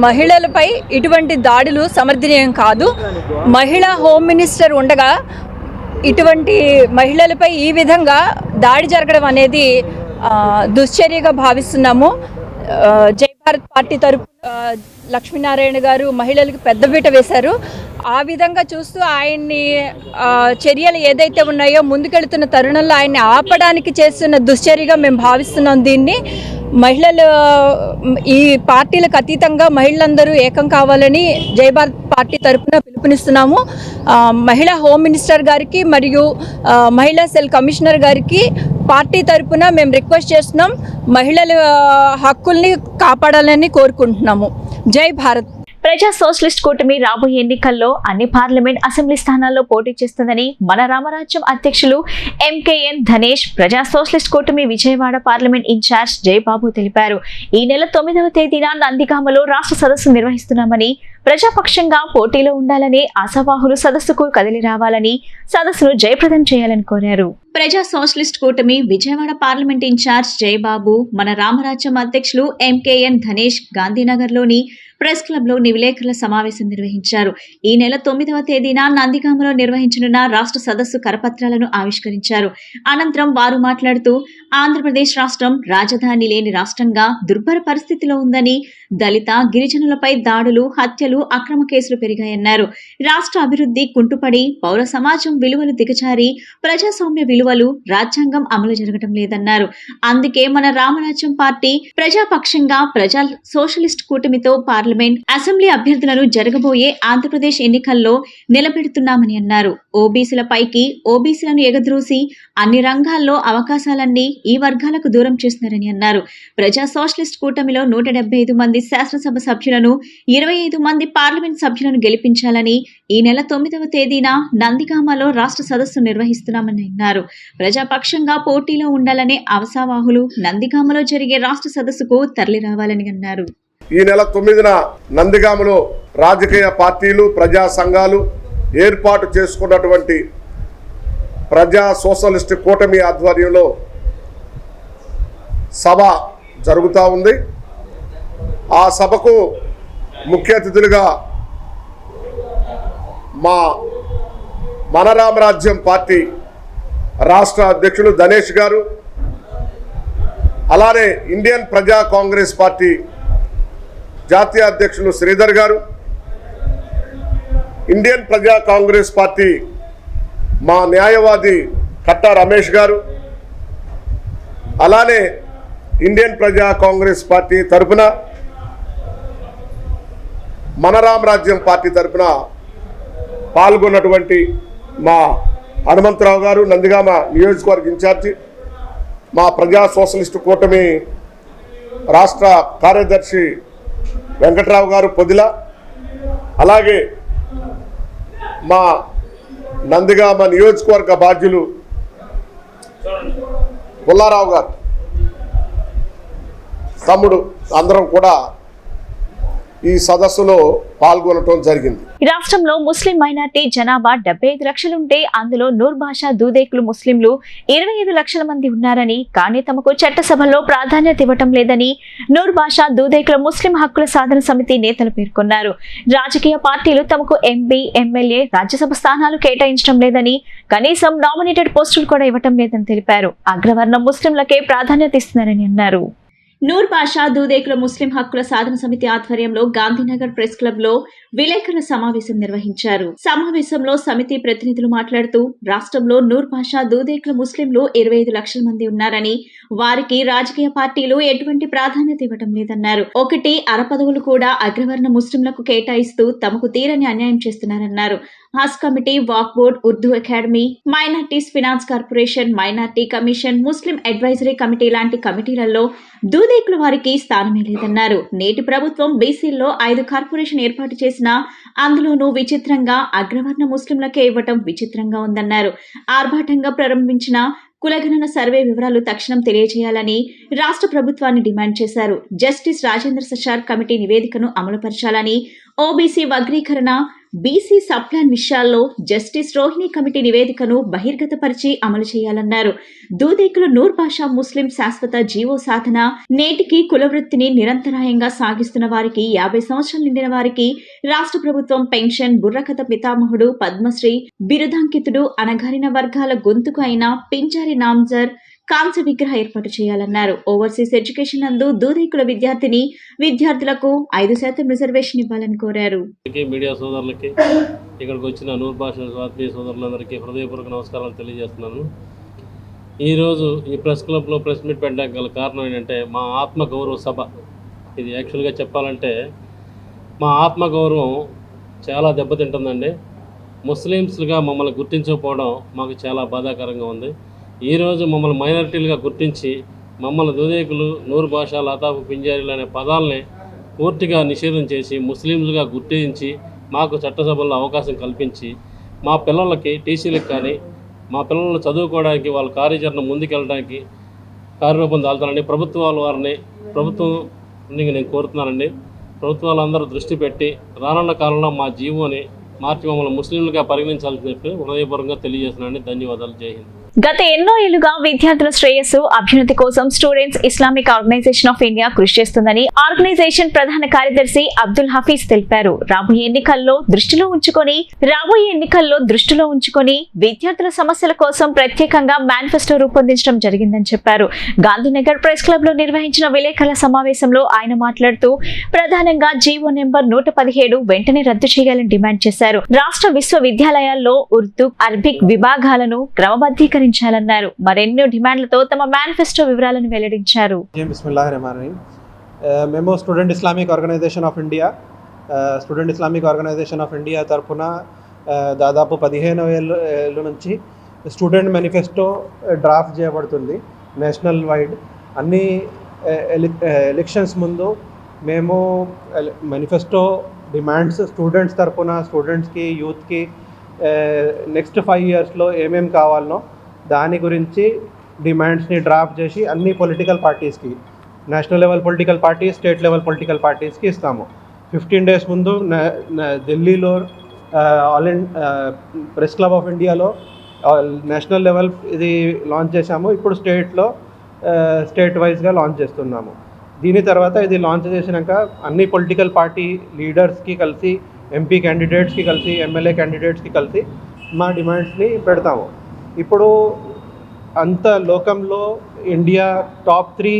[SPEAKER 9] మహిళలపై ఇటువంటి దాడులు సమర్థనీయం కాదు. మహిళా హోమ్ మినిస్టర్ ఉండగా ఇటువంటి మహిళలపై ఈ విధంగా దాడి జరగడం అనేది దుశ్చర్యగా భావిస్తున్నాము. జై భారత్ పార్టీ తరపున లక్ష్మీనారాయణ గారు మహిళలకు పెద్దపీట వేశారు. ఆ విధంగా చూస్తూ ఆయన్ని చర్యలు ఏదైతే ఉన్నాయో ముందుకెళ్తున్న తరుణంలో ఆయన్ని ఆపడానికి చేస్తున్న దుశ్చర్యగా మేము భావిస్తున్నాం. దీన్ని మహిళలు ఈ పార్టీలకు అతీతంగా మహిళలందరూ ఏకం కావాలని జై భారత్ పార్టీ తరపున పిలుపునిస్తున్నాము. మహిళా హోమ్ మినిస్టర్ గారికి మరియు మహిళా సెల్ కమిషనర్ గారికి పార్టీ తరపున మేము రిక్వెస్ట్ చేస్తున్నాం, మహిళల హక్కుల్ని కాపాడాలని కోరుకుంటున్నాము. జై భారత్.
[SPEAKER 1] ప్రజా సోషలిస్ట్ కూటమి రాబోయే ఎన్నికల్లో అన్ని పార్లమెంట్, అసెంబ్లీ స్థానాల్లో పోటీ చేస్తుందని మన రామరాజ్యం అధ్యక్షులు ఎంకేఎన్ ధనేష్, ప్రజా సోషలిస్ట్ కూటమి విజయవాడ పార్లమెంట్ ఇన్ఛార్జ్ జయబాబు తెలిపారు. ఈ నెల 9వ తేదీన నందిగామలో రాష్ట్ర సదస్సు నిర్వహిస్తున్నామని, ప్రజాపక్షంగా పోటీలో ఉండాలని ఆశావాహులు సదస్సుకు కదిలి రావాలని, సదస్సును జయప్రదం చేయాలని కోరారు. ప్రజా సోషలిస్ట్ కూటమి విజయవాడ పార్లమెంట్ ఇన్ఛార్జ్ జయబాబు, మన రామరాజ్యం అధ్యక్షులు ఎంకేఎన్ ధనేష్ గాంధీనగర్లోని ప్రెస్ క్లబ్ లో విలేకరుల సమావేశం నిర్వహించారు. ఈ నెల 9వ తేదీన నందిగామలో నిర్వహించనున్న రాష్ట్ర సదస్సు కరపత్రాలను ఆవిష్కరించారు. అనంతరం వారు మాట్లాడుతూ ఆంధ్రప్రదేశ్ రాష్ట్రం రాజధాని లేని రాష్ట్రంగా దుర్భర పరిస్థితిలో ఉందని, దళిత, గిరిజనులపై దాడులు, హత్యలు హత్యలు, అక్రమ కేసులు పెరిగాయన్నారు. రాష్ట్ర అభివృద్ధి కుంటుపడి, పౌర సమాజం విలువలు దిగజారి, ప్రజాస్వామ్య విలువలు, రాజ్యాంగం అమలు జరగడం లేదన్నారు. అందుకే మన రామరాజ్యం పార్టీ ప్రజాపక్షంగా ప్రజా సోషలిస్ట్ కూటమితో పార్లమెంట్, అసెంబ్లీ అభ్యర్థులను జరగబోయే ఆంధ్రప్రదేశ్ ఎన్నికల్లో నిలబెడుతున్నామని అన్నారు. ఓబీసీల పైకి ఓబీసీలను ఎగద్రోసి అన్ని రంగాల్లో అవకాశాలన్నీ ఈ వర్గాలకు దూరం చేస్తున్నారని అన్నారు. ప్రజా సోషలిస్ట్ కూటమిలో 175 మంది శాసనసభ సభ్యులను, 25 మంది పార్లమెంట్ సభ్యులను గెలిపించాలని ఈ నెల 9వ తేదీన నందిగామలో రాష్ట్ర సదస్సు నిర్వహిస్తున్నామని అన్నారు. ప్రజాపక్షంగా పోటీలో ఉండాలనే అవసావాహులు నందిగామలో జరిగే రాష్ట్ర సదస్సుకు తరలి రావాలని అన్నారు.
[SPEAKER 10] ఈ నెల 9న నందిగామలో రాజకీయ పార్టీలు, ప్రజా సంఘాలు ఏర్పాటు చేసుకున్నటువంటి ప్రజా సోషలిస్ట్ కూటమి ఆధ్వర్యంలో సభ జరుగుతూ ఉంది. ఆ సభకు ముఖ్య అతిథులుగా మన రామరాజ్యం పార్టీ రాష్ట్ర అధ్యక్షులు ధనేష్ గారు, అలానే ఇండియన్ ప్రజా కాంగ్రెస్ పార్టీ జాతీయ అధ్యక్షులు శ్రీధర్ గారు, ఇండియన్ ప్రజా కాంగ్రెస్ పార్టీ మా న్యాయవాది కట్టా రమేష్ గారు, అలానే ఇండియన్ ప్రజా కాంగ్రెస్ పార్టీ తరఫున మన రామరాజ్యం పార్టీ తరఫున పాల్గొన్నటువంటి మా హనుమంతరావు గారు, నందిగామ నియోజకవర్గ ఇన్ఛార్జి, మా ప్రజా సోషలిస్టు కూటమి రాష్ట్ర కార్యదర్శి వెంకట్రావు గారు పొదిల, అలాగే మా నందిగామ నియోజకవర్గ బాధ్యులు పుల్లారావు గారు తమ్ముడు అందరం కూడా ఈ సదస్సులో పాల్గొనడం జరిగింది.
[SPEAKER 1] రాష్ట్రంలో ముస్లిం మైనార్టీ జనాభా 75 లక్షలుంటే అందులో నూర్ బాషా దూదేకులు ముస్లింలు 25 లక్షల మంది ఉన్నారని, కానీ తమకు చట్టసభలో ప్రాధాన్యత ఇవ్వటం లేదని నూర్ బాషా దూదేకుల ముస్లిం హక్కుల సాధన సమితి నేతలు పేర్కొన్నారు. రాజకీయ పార్టీలు తమకు ఎంపీ, ఎమ్మెల్యే, రాజ్యసభ స్థానాలు కేటాయించడం లేదని, కనీసం నామినేటెడ్ పోస్టులు కూడా ఇవ్వటం లేదని తెలిపారు. అగ్రవర్ణం ముస్లింలకే ప్రాధాన్యత ఇస్తున్నారని అన్నారు. నూర్ బాషా దూదేకుల ముస్లిం హక్కుల సాధన సమితి ఆధ్వర్యంలో గాంధీనగర్ ప్రెస్ క్లబ్ లో విలేకరుల సమావేశం నిర్వహించారు. సమావేశంలో సమితి ప్రతినిధులు మాట్లాడుతూ రాష్ట్రంలో నూర్ బాషా దూదేకుల ముస్లింలు 25 లక్షల మంది ఉన్నారని, వారికి రాజకీయ పార్టీలు ఎటువంటి ప్రాధాన్యత ఇవ్వటం లేదన్నారు. ఒకటి అరపదవులు కూడా అగ్రవర్ణ ముస్లింలకు కేటాయిస్తూ తమకు తీరని అన్యాయం చేస్తున్నారన్నారు. Haj committee, Waqf board, Urdu academy, minorities finance corporation, minority commission, Muslim advisory committee లాంటి కమిటీలలో దూదేకుల వారికి స్థానమే లేదన్నారు. నేటి ప్రభుత్వం బీసీల్లో 5 కార్పొరేషన్ ఏర్పాటు చేసినా అందులోనూ విచిత్రంగా అగ్రవర్ణ ముస్లింలకే ఇవ్వటం విచిత్రంగా ఉందన్నారు. ఆర్భాటంగా ప్రారంభించిన కులగణన సర్వే వివరాలు తక్షణం తెలియజేయాలని రాష్ట్ర ప్రభుత్వాన్ని డిమాండ్ చేశారు. జస్టిస్ రాజేంద్ర సచార్ కమిటీ నివేదికను అమలుపరచాలని, ఓబీసీ వర్గీకరణ, బీసీ సబ్ప్లాన్ విషయాల్లో జస్టిస్ రోహిణి కమిటీ నివేదికను బహిర్గతపరిచి అమలు చేయాలన్నారు. దూదేకులు నూర్ బాషా ముస్లిం శాశ్వత జీవో సాధన, నేటికి కులవృత్తిని నిరంతరాయంగా సాగిస్తున్న వారికి, 50 సంవత్సరాలు నిండిన వారికి రాష్ట్ర ప్రభుత్వం పెన్షన్, బుర్రకథ పితామహుడు, పద్మశ్రీ బిరుదాంకితుడు, అణగారిన వర్గాల గొంతుకు అయిన పింజారి నామ్జర్ కాంస్య విగ్రహ ఏర్పాటు చేయాలన్నారు. ఓవర్సీస్ ఎడ్యుకేషన్ నందు దూదేకుల విద్యార్థులకు 5% రిజర్వేషన్ ఇవ్వాలని కోరారు.
[SPEAKER 11] మీడియా సోదరులకి, ఇక్కడికి వచ్చిన నూర్ బాషా ఆత్మీయ సోదరులందరికీ హృదయపూర్వక నమస్కారాలు తెలియజేస్తున్నాను. ఈరోజు ఈ ప్రెస్ క్లబ్లో ప్రెస్ మీట్ పెట్టడానికి గల కారణం ఏంటంటే మా ఆత్మగౌరవ సభ. ఇది యాక్చువల్గా చెప్పాలంటే మా ఆత్మగౌరవం చాలా దెబ్బతింటుందండి. ముస్లిమ్స్గా మమ్మల్ని గుర్తించకపోవడం మాకు చాలా బాధాకరంగా ఉంది. ఈరోజు మమ్మల్ని మైనారిటీలుగా గుర్తించి మమ్మల్ని దూదేకులు, నూర్ బాషా, లతాఫ్, పింజారీలు అనే పదాలని పూర్తిగా నిషేధం చేసి ముస్లింలుగా గుర్తించి మాకు చట్టసభల్లో అవకాశం కల్పించి మా పిల్లలకి టీసీలకు కానీ మా పిల్లలు చదువుకోవడానికి వాళ్ళ కార్యాచరణ ముందుకెళ్ళడానికి కార్యరూపం దాల్తానని ప్రభుత్వం నేను కోరుతున్నానండి. ప్రభుత్వాలందరూ దృష్టి పెట్టి రానున్న కాలంలో మా జీవోని మార్చి మమ్మల్ని ముస్లింలుగా పరిగణించాల్సినట్టు హృదయపూర్వకంగా తెలియజేస్తున్నానని. ధన్యవాదాలు. జై హింద్.
[SPEAKER 1] గత ఎన్నో ఏళ్లుగా విద్యార్థుల శ్రేయస్సు అభ్యున్నతి కోసం students Islamic organization of India కృషి చేస్తుందని ఆర్గనైజేషన్ ప్రధాన కార్యదర్శి అబ్దుల్ హఫీజ్ తెలిపారు. రాబోయే ఎన్నికల్లో దృష్టిలో ఉంచుకొని విద్యార్థుల సమస్యల కోసం ప్రత్యేకంగా మేనిఫెస్టో రూపొందించడం జరిగిందని చెప్పారు. గాంధీనగర్ ప్రెస్ క్లబ్ లో నిర్వహించిన విలేకరుల సమావేశంలో ఆయన మాట్లాడుతూ ప్రధానంగా జీవో నెంబర్ 117 వెంటనే రద్దు చేయాలని డిమాండ్ చేశారు. రాష్ట్ర విశ్వవిద్యాలయాల్లో ఉర్దూ, అరబిక్ విభాగాలను క్రమబద్ధీకరించాలన్నారు. మరెన్నో డిమాండ్లతో తమ మేనిఫెస్టో వివరాలను వెల్లడించారు.
[SPEAKER 12] మేము student Islamic organization of India తరఫున దాదాపు 15 ఏళ్ళ నుంచి స్టూడెంట్ మేనిఫెస్టో డ్రాఫ్ట్ చేయబడుతుంది. నేషనల్ వైడ్ అన్ని ఎలక్షన్స్ ముందు మేము మేనిఫెస్టో డిమాండ్స్ స్టూడెంట్స్ తరఫున స్టూడెంట్స్కి, యూత్కి నెక్స్ట్ 5 ఇయర్స్లో ఏమేమి కావాలనో దాని గురించి డిమాండ్స్ని డ్రాఫ్ట్ చేసి అన్ని పొలిటికల్ పార్టీస్కి, national level political parties, state level political పార్టీస్కి ఇస్తాము. 15 డేస్ ముందు ఢిల్లీలో ప్రెస్ క్లబ్ ఆఫ్ ఇండియాలో నేషనల్ లెవెల్ ఇది లాంచ్ చేశాము. ఇప్పుడు స్టేట్ వైజ్గా లాంచ్ చేస్తున్నాము. దీని తర్వాత ఇది లాంచ్ చేసినాక అన్ని పొలిటికల్ పార్టీ లీడర్స్కి కలిసి, ఎంపీ క్యాండిడేట్స్కి కలిసి, ఎమ్మెల్యే క్యాండిడేట్స్కి కలిసి మా డిమాండ్స్ని పెడతాము. ఇప్పుడు అంత లోకంలో ఇండియా టాప్ 3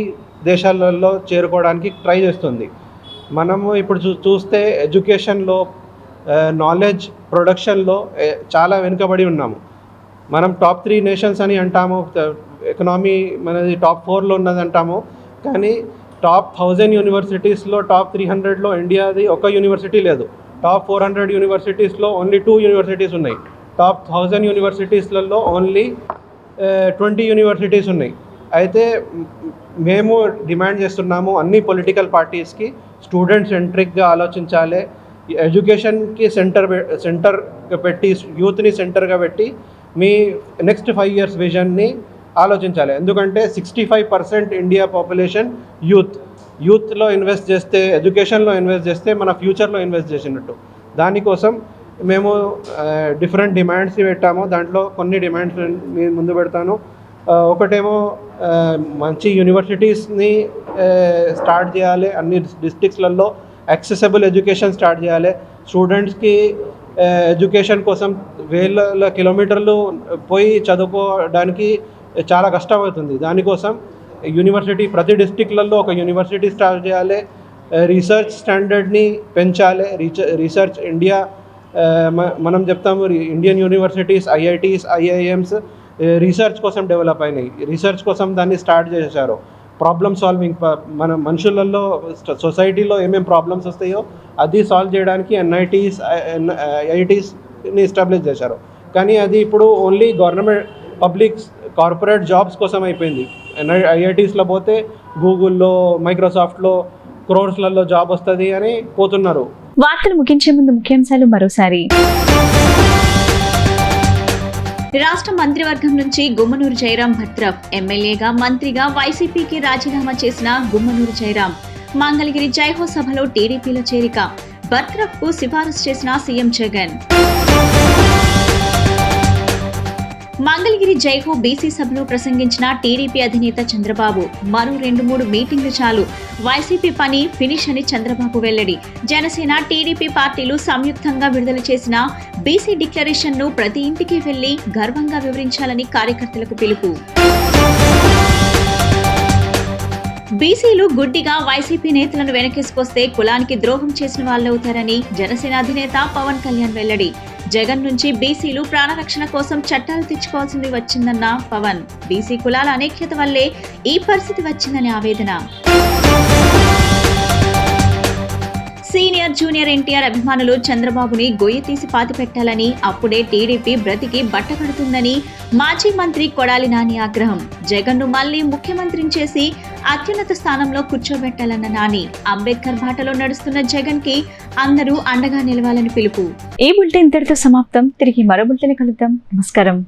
[SPEAKER 12] దేశాలలో చేరుకోవడానికి ట్రై చేస్తుంది. మనము ఇప్పుడు చూస్తే ఎడ్యుకేషన్లో, నాలెడ్జ్ ప్రొడక్షన్లో చాలా వెనుకబడి ఉన్నాము. మనం టాప్ 3 నేషన్స్ అని అంటాము, ఎకనామీ మనది టాప్ 4లో ఉన్నది అంటాము. కానీ టాప్ 1000 యూనివర్సిటీస్లో, టాప్ 300లో ఇండియాది ఒక యూనివర్సిటీ లేదు. టాప్ 400 యూనివర్సిటీస్లో ఓన్లీ 2 యూనివర్సిటీస్ ఉన్నాయి. టాప్ 1000 యూనివర్సిటీస్లలో ఓన్లీ 20 యూనివర్సిటీస్ ఉన్నాయి. అయితే మేము డిమాండ్ చేస్తున్నాము అన్ని పొలిటికల్ పార్టీస్కి స్టూడెంట్ సెంట్రిక్గా ఆలోచించాలి, ఎడ్యుకేషన్కి సెంటర్గా పెట్టి, యూత్ని సెంటర్గా పెట్టి మీ నెక్స్ట్ 5 ఇయర్స్ విజన్ని ఆలోచించాలి. ఎందుకంటే 65% ఇండియా పాపులేషన్ యూత్లో ఇన్వెస్ట్ చేస్తే, ఎడ్యుకేషన్లో ఇన్వెస్ట్ చేస్తే మన ఫ్యూచర్లో ఇన్వెస్ట్ చేసినట్టు. దానికోసం మేము డిఫరెంట్ డిమాండ్స్ పెట్టాము. దాంట్లో కొన్ని డిమాండ్స్ నేను ముందు పెడతాను. ఒకటేమో మంచి యూనివర్సిటీస్ని స్టార్ట్ చేయాలి, అన్ని డిస్ట్రిక్ట్స్లలో యాక్సెసిబుల్ ఎడ్యుకేషన్ స్టార్ట్ చేయాలి. స్టూడెంట్స్కి ఎడ్యుకేషన్ కోసం వేల కిలోమీటర్లు పోయి చదువుకోవడానికి చాలా కష్టమవుతుంది. దానికోసం ప్రతి డిస్ట్రిక్ట్లలో ఒక యూనివర్సిటీ స్టార్ట్ చేయాలి. రీసెర్చ్ స్టాండర్డ్ని పెంచాలి. రీసెర్చ్ ఇండియా మనం చెప్తాము, Indian universities, IITs, IIMs research కోసం డెవలప్ అయినాయి. రీసెర్చ్ కోసం దాన్ని స్టార్ట్ చేశారు. ప్రాబ్లమ్ సాల్వింగ్, మన మనుషులలో, సొసైటీలో ఏమేమి ప్రాబ్లమ్స్ వస్తాయో అది సాల్వ్ చేయడానికి ఐఐటీస్ని ఎస్టాబ్లిష్ చేశారు. కానీ అది ఇప్పుడు only government, public, corporate jobs కోసం అయిపోయింది. ఐఐటీస్లో పోతే గూగుల్లో, మైక్రోసాఫ్ట్లో క్రోర్స్లలో జాబ్ వస్తుంది అని పోతున్నారు.
[SPEAKER 1] వార్తలు ముగించే ముందు ముఖ్యాంశాలు మరోసారి. రాష్ట్ర మంత్రివర్గం నుంచి గుమ్మనూరు జయరాం బర్తరఫ్. ఎమ్మెల్యేగా, మంత్రిగా వైసీపీకి రాజీనామా చేసిన గుమ్మనూరు జయరాం. మంగళగిరి జైహో సభలో టీడీపీలో చేరిక. బర్తరఫ్ కు సిఫారసు చేసిన సీఎం జగన్. మంగళగిరి జైహో బీసీ సభలో ప్రసంగించిన టీడీపీ అధినేత చంద్రబాబు. మరో 2-3 మీటింగ్లు చాలు, వైసీపీ పని ఫినిష్ అని చంద్రబాబు వెల్లడి. జనసేన, టీడీపీ పార్టీలు సంయుక్తంగా విడుదల చేసిన బీసీ డిక్లరేషన్ ను ప్రతి ఇంటికి వెళ్లి గర్వంగా వివరించాలని కార్యకర్తలకు పిలుపు. బీసీలు గుడ్డిగా వైసీపీ నేతలను వెనకేసుకొస్తే కులానికి ద్రోహం చేసిన వాళ్ళవుతారని జనసేన అధినేత పవన్ కళ్యాణ్ వెల్లడి. జగన్ నుంచి బీసీలు ప్రాణరక్షణ కోసం చట్టాలు తెచ్చుకోవాల్సింది వచ్చిందన్న పవన్. బీసీ కులాల అనైక్యత వల్లే ఈ పరిస్థితి వచ్చిందని ఆవేదన. సీనియర్ జూనియర్ ఎన్టీఆర్ అభిమానులు చంద్రబాబుని గొయ్యి తీసి పాతిపెట్టాలని, అప్పుడే టీడీపీ బ్రతికి బట్టకడుతుందని మాజీ మంత్రి కొడాలి నాని ఆగ్రహం. జగన్ను మళ్లీ ముఖ్యమంత్రిని చేసి అత్యున్నత స్థానంలో కూర్చోబెట్టాలన్న నాని. అంబేద్కర్ బాటలో నడుస్తున్న జగన్ కి అందరూ అండగా నిలవాలని పిలుపు. ఈ బులెటిన్ ఇంతటితో సమాప్తం. తిరిగి మరో బులెటిన్ కలుద్దాం. నమస్కారం.